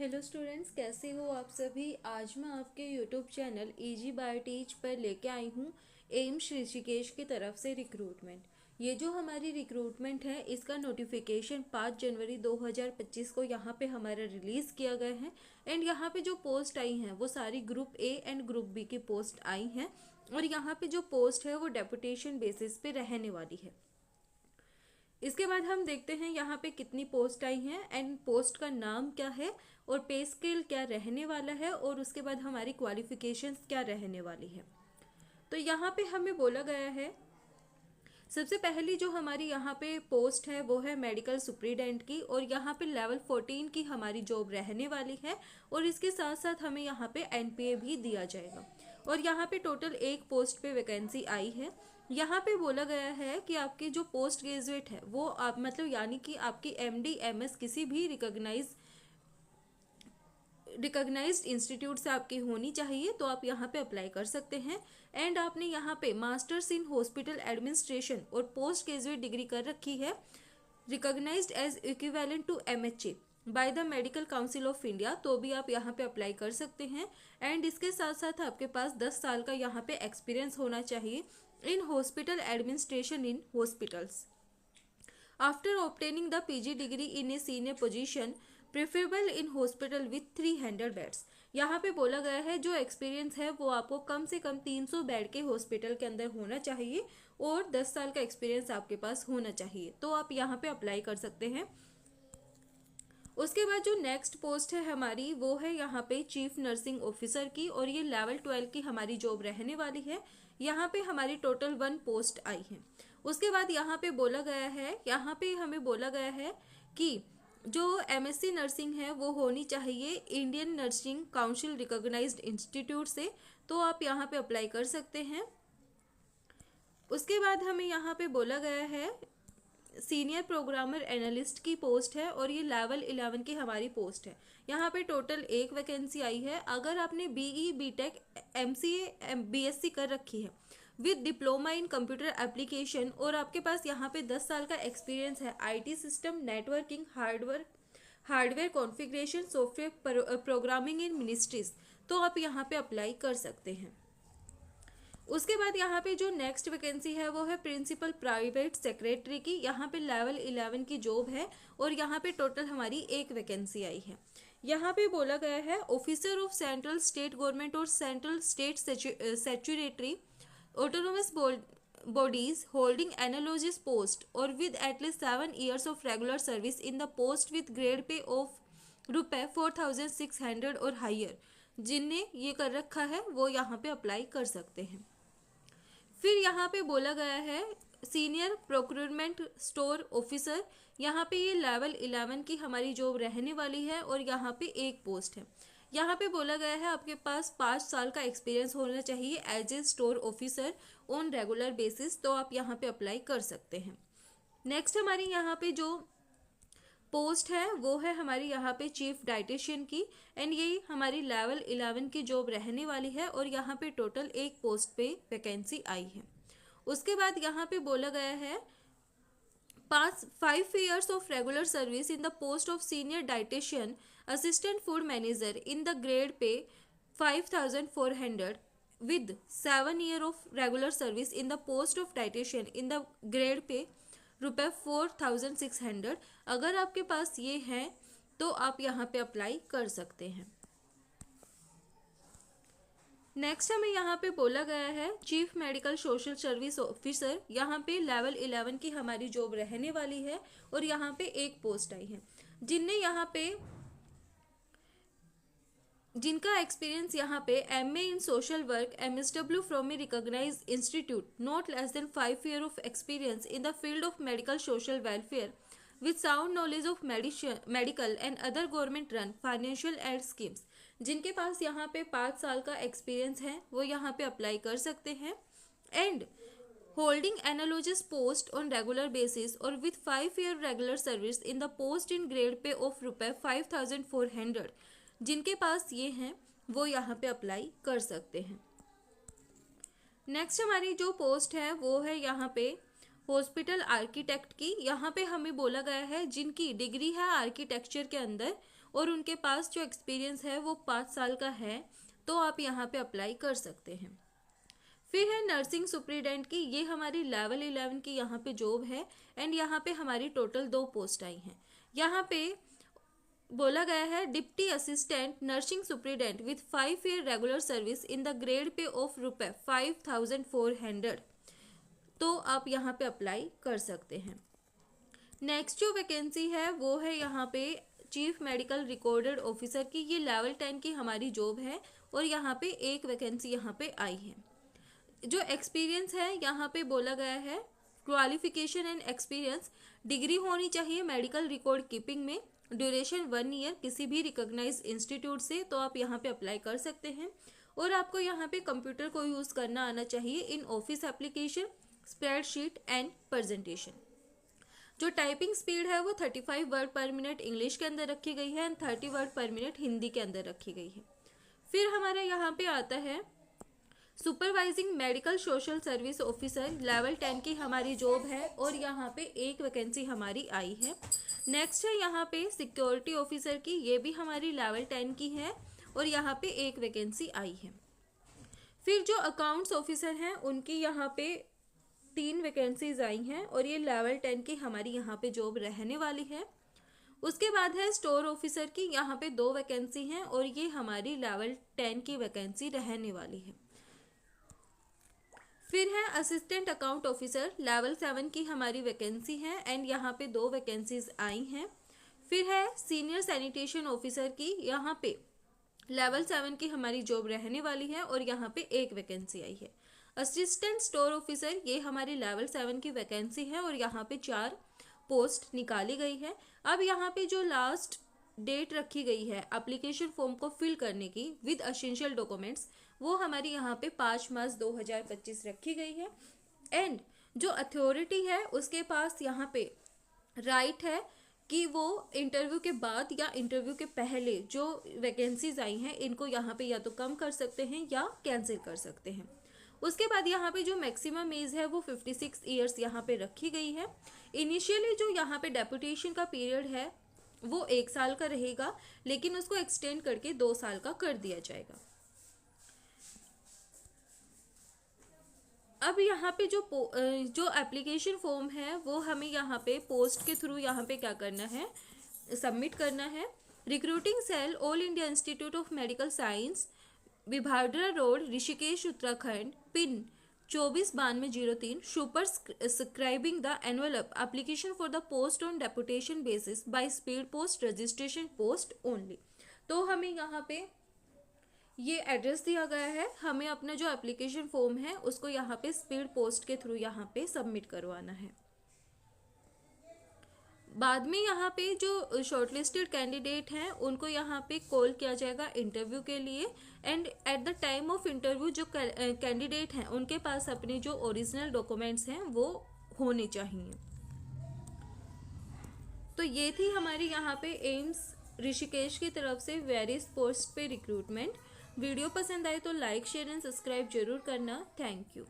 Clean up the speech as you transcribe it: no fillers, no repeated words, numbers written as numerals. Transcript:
Hello students, कैसे हो आप सभी। आज मैं आपके YouTube channel easy by teach पर लेके आई हूँ एम्स ऋषिकेश की तरफ से रिक्रूटमेंट। ये जो हमारी रिक्रूटमेंट है इसका नोटिफिकेशन 5 जनवरी 2025 को यहाँ पे हमारा रिलीज़ किया गया है। एंड यहाँ पे जो पोस्ट आई हैं वो सारी group A and group B की पोस्ट आई हैं। और यहाँ पे जो पोस्ट है वो डेपुटेशन बेसिस पे रहने वाली है। इसके बाद हम देखते हैं यहाँ पे कितनी पोस्ट आई हैं एंड पोस्ट का नाम क्या है और पे स्केल क्या रहने वाला है और उसके बाद हमारी क्वालिफिकेशंस क्या रहने वाली है। तो यहाँ पे हमें बोला गया है, सबसे पहली जो हमारी यहाँ पे पोस्ट है वो है मेडिकल सुप्रीडेंट की, और यहाँ पे लेवल 14 की हमारी जॉब रहने वाली है। और इसके साथ साथ हमें यहाँ पे एनपीए भी दिया जाएगा। और यहाँ पे टोटल एक पोस्ट पे वैकेंसी आई है। यहाँ पे बोला गया है कि आपकी जो पोस्ट ग्रेजुएट है वो आप मतलब यानी कि आपकी एमडी एमएस किसी भी रिकॉग्नाइज्ड इंस्टीट्यूट से आपकी होनी चाहिए, तो आप यहाँ पे अप्लाई कर सकते हैं। एंड आपने यहाँ पे मास्टर्स इन हॉस्पिटल एडमिनिस्ट्रेशन और पोस्ट ग्रेजुएट डिग्री कर रखी है, recognised as equivalent to MHA by the Medical Council of India, तो भी आप यहाँ पे अप्लाई कर सकते हैं। एंड इसके साथ साथ आपके पास 10 साल का यहाँ पे एक्सपीरियंस होना चाहिए इन hospital administration in hospitals. After obtaining the PG degree in a senior position preferable in hospital with 300 beds. यहाँ पे बोला गया है जो एक्सपीरियंस है वो आपको कम से कम 300 बेड के हॉस्पिटल के अंदर होना चाहिए और 10 साल का एक्सपीरियंस आपके पास होना चाहिए, तो आप यहाँ पे अप्लाई कर सकते हैं। उसके बाद जो नेक्स्ट पोस्ट है हमारी वो है यहाँ पे चीफ नर्सिंग ऑफिसर की, और ये लेवल 12 की हमारी जॉब रहने वाली है। यहाँ पे हमारी टोटल 1 पोस्ट आई है। उसके बाद यहाँ पे बोला गया है, यहाँ पे हमें बोला गया है कि जो एमएससी नर्सिंग है वो होनी चाहिए Indian Nursing Council recognised institute से, तो आप यहाँ पे अप्लाई कर सकते हैं। उसके बाद हमें यहाँ पे बोला गया है सीनियर प्रोग्रामर एनालिस्ट की पोस्ट है, और ये लेवल 11 की हमारी पोस्ट है। यहाँ पे टोटल एक वैकेंसी आई है। अगर आपने बीई बीटेक एमसीए बीएससी कर रखी है with diploma in computer application और आपके पास यहाँ पे 10 साल का एक्सपीरियंस है IT system networking hardware configuration software programming in ministries, तो आप यहाँ पे अप्लाई कर सकते हैं। उसके बाद यहाँ पे जो नेक्स्ट वैकेंसी है वो है प्रिंसिपल प्राइवेट सेक्रेटरी की। यहाँ पे लेवल 11 की जॉब है और यहाँ पे टोटल हमारी एक वैकेंसी आई है। यहाँ पे बोला गया है officer of central state government और central state statutory autonomous bodies holding analogous post or with at least 7 years of regular service in the post with grade pay of ₹4,600 और हायर, जिनने ये कर रखा है वो यहाँ पे अप्लाई कर सकते हैं। फिर यहाँ पे बोला गया है सीनियर प्रोक्योरमेंट स्टोर ऑफिसर। यहाँ पे ये लेवल 11 की हमारी जॉब रहने वाली है और यहाँ पे एक पोस्ट है। यहाँ पे बोला गया है आपके पास 5 साल का एक्सपीरियंस होना चाहिए as a store officer on regular basis, तो आप यहाँ पे अप्लाई कर सकते हैं। नेक्स्ट हमारी यहाँ पे जो पोस्ट है वो है हमारी यहाँ पे चीफ डाइटिशियन की, एंड ये हमारी लेवल 11 की जॉब रहने वाली है और यहाँ पे टोटल एक पोस्ट पे वैकेंसी आई है। उसके बाद यहाँ पे बोला गया है 5 years of regular service in the post of senior dietitian assistant food manager in the grade pay 5,400 with 7 years of regular service in the post of dietitian in the grade pay ₹4,600। अगर आपके पास ये है तो आप यहाँ पे apply कर सकते हैं। नेक्स्ट हमें यहाँ पे बोला गया है chief medical social service officer. यहाँ पे लेवल 11 की हमारी जॉब रहने वाली है और यहाँ पे एक पोस्ट आई है। जिनका एक्सपीरियंस यहाँ पे MA in social work MSW from a recognised institute not less than 5 years of experience in the field of medical social welfare with sound knowledge of medical and other government run financial aid schemes, जिनके पास यहाँ पे 5 साल का experience है वो यहाँ पे अप्लाई कर सकते हैं। And holding analogous post on regular basis और with 5 year regular service in the post in grade pay of ₹5,400, जिनके पास ये हैं वो यहाँ पे अप्लाई कर सकते हैं। नेक्स्ट हमारी जो पोस्ट है वो है यहाँ पे हॉस्पिटल आर्किटेक्ट की। यहाँ पे हमें बोला गया है जिनकी डिग्री है आर्किटेक्चर के अंदर और उनके पास जो एक्सपीरियंस है वो 5 साल का है, तो आप यहाँ पे अप्लाई कर सकते हैं। फिर है नर्सिंग सुप्रीडेंट की, ये हमारी लेवल 11 की यहाँ पे जॉब है एंड यहाँ पे हमारी टोटल 2 पोस्ट आई हैं। यहाँ पे बोला गया है deputy assistant nursing superintendent with 5 year regular service in the grade pay of ₹5400, तो आप यहाँ पे अप्लाई कर सकते हैं। नेक्स्ट जो वैकेंसी है वो है यहाँ पे चीफ मेडिकल रिकॉर्डेड ऑफिसर की, ये लेवल 10 की हमारी जॉब है और यहाँ पे एक वैकेंसी यहाँ पे आई है। जो एक्सपीरियंस है यहाँ पे बोला गया है क्वालिफिकेशन एंड एक्सपीरियंस, डिग्री होनी चाहिए मेडिकल रिकॉर्ड कीपिंग में, ड्यूरेशन 1 ईयर किसी भी रिकॉग्नाइज्ड इंस्टीट्यूट से, तो आप यहाँ पे अप्लाई कर सकते हैं। और आपको यहाँ पे कंप्यूटर को यूज़ करना आना चाहिए in office application, spreadsheet and presentation. जो टाइपिंग स्पीड है वो 35 वर्ड पर मिनट इंग्लिश के अंदर रखी गई है एंड 30 वर्ड पर मिनट हिंदी के अंदर रखी गई है। फिर हमारे यहाँ पे आता है supervising medical social service officer, level 10 की हमारी जॉब है और यहाँ पे एक वैकेंसी हमारी आई है। नेक्स्ट है यहाँ पे सिक्योरिटी ऑफिसर की, ये भी हमारी लेवल 10 की है और यहाँ पे एक वैकेंसी आई है। फिर जो अकाउंट्स ऑफिसर हैं उनकी यहाँ पे 3 वैकेंसीज आई हैं और ये लेवल 10 की हमारी यहाँ पे जॉब रहने वाली है। उसके बाद है स्टोर ऑफिसर की, यहाँ पे 2 वैकेंसी हैं और ये हमारी लेवल 10 की वैकेंसी रहने वाली है। फिर है असिस्टेंट अकाउंट ऑफिसर, लेवल 7 की हमारी वैकेंसी है एंड यहाँ पे 2 वैकेंसीज आई हैं। फिर है सीनियर सैनिटेशन ऑफिसर की, यहाँ पे लेवल 7 की हमारी जॉब रहने वाली है और यहाँ पे एक वैकेंसी आई है। असिस्टेंट स्टोर ऑफिसर, ये हमारी लेवल 7 की वैकेंसी है और यहाँ पे 4 पोस्ट निकाली गई है। अब यहाँ पे जो लास्ट डेट रखी गई है एप्लीकेशन फॉर्म को फिल करने की विद एसेंशियल डॉक्यूमेंट्स, वो हमारी यहाँ पे 5 मार्च 2025 रखी गई है। एंड जो अथॉरिटी है उसके पास यहाँ पे राइट है कि वो इंटरव्यू के बाद या इंटरव्यू के पहले जो वैकेंसीज आई हैं इनको यहाँ पे या तो कम कर सकते हैं या कैंसिल कर सकते हैं। उसके बाद यहाँ पे जो मैक्सिमम एज है वो 56 ईयर्स यहाँ पे रखी गई है। इनिशियली जो यहाँ पे डेपुटेशन का पीरियड है वो 1 साल का रहेगा, लेकिन उसको एक्सटेंड करके 2 साल का कर दिया जाएगा। अब यहाँ पे जो एप्लीकेशन फॉर्म है वो हमें यहाँ पे पोस्ट के थ्रू यहाँ पे क्या करना है, सबमिट करना है। Recruiting cell, all India institute of medical science, विभावरा road, Rishikesh, Uttarakhand, pin 249203, superscribing the envelope application for the post on deputation basis by speed post registration post only। तो हमें यहाँ पे ये एड्रेस दिया गया है, हमें अपना जो एप्लीकेशन फॉर्म है उसको यहाँ पे स्पीड पोस्ट के थ्रू यहाँ पे सबमिट करवाना है। बाद में यहाँ पे जो शॉर्टलिस्टेड कैंडिडेट हैं उनको यहाँ पे कॉल किया जाएगा इंटरव्यू के लिए and at the time of interview जो कैंडिडेट हैं उनके पास अपने जो ओरिजिनल डॉक्यूमेंट्स हैं वो होने चाहिए। तो ये थी हमारी यहाँ पे एम्स ऋषिकेश की तरफ से वेरियस पोस्ट पे रिक्रूटमेंट। वीडियो पसंद आए तो लाइक, शेयर एंड सब्सक्राइब जरूर करना। Thank you.